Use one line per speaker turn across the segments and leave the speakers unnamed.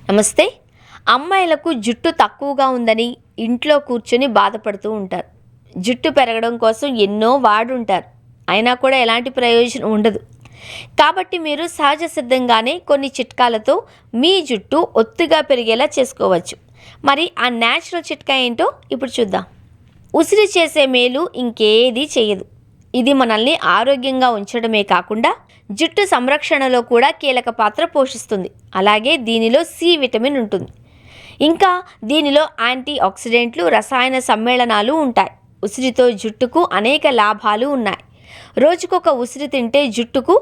నమస్తే. అమ్మాయిలకు జుట్టు తక్కువగా ఉందని ఇంట్లో కూర్చొని బాధపడుతూ ఉంటారు. జుట్టు పెరగడం కోసం ఎన్నో వాడుంటారు. అయినా కూడా ఎలాంటి ప్రయోజనం ఉండదు. కాబట్టి మీరు సహజ సిద్ధంగానే కొన్ని చిట్కాలతో మీ జుట్టు ఒత్తుగా పెరిగేలా చేసుకోవచ్చు. మరి ఆ న్యాచురల్ చిట్కా ఏంటో ఇప్పుడు చూద్దాం. ఉసిరి చేసే మేలు ఇంకేదీ చేయదు. ఇది మనల్ని ఆరోగ్యంగా ఉంచడమే కాకుండా జుట్టు సంరక్షణలో కూడా కీలక పాత్ర పోషిస్తుంది. అలాగే దీనిలో సి విటమిన్ ఉంటుంది. ఇంకా దీనిలో యాంటీ ఆక్సిడెంట్లు, రసాయన సమ్మేళనాలు ఉంటాయి. ఉసిరితో జుట్టుకు అనేక లాభాలు ఉన్నాయి. రోజుకొక ఉసిరి తింటే జుట్టుకు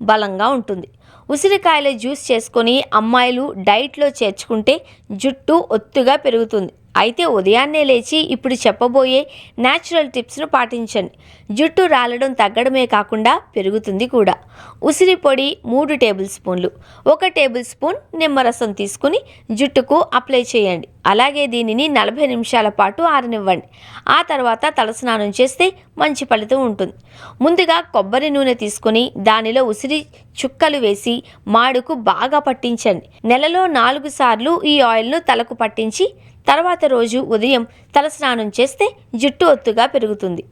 బలంగా ఉంటుంది. ఉసిరికాయల జ్యూస్ చేసుకొని అమ్మాయిలు డైట్లో చేర్చుకుంటే జుట్టు ఒత్తుగా పెరుగుతుంది. అయితే ఉదయాన్నే లేచి ఇప్పుడు చెప్పబోయే న్యాచురల్ టిప్స్ను పాటించండి. జుట్టు రాలడం తగ్గడమే కాకుండా పెరుగుతుంది కూడా. ఉసిరి పొడి 3 టేబుల్ స్పూన్లు, 1 టేబుల్ స్పూన్ నిమ్మరసం తీసుకుని జుట్టుకు అప్లై చేయండి. అలాగే దీనిని 40 నిమిషాల పాటు ఆరనివ్వండి. ఆ తర్వాత తలస్నానం చేస్తే మంచి ఫలితం ఉంటుంది. ముందుగా కొబ్బరి నూనె తీసుకొని దానిలో ఉసిరి చుక్కలు వేసి మాడుకు బాగా పట్టించండి. నెలలో 4 సార్లు ఈ ఆయిల్ను తలకు పట్టించి తర్వాత రోజు ఉదయం తలస్నానం చేస్తే జుట్టు ఒత్తుగా పెరుగుతుంది.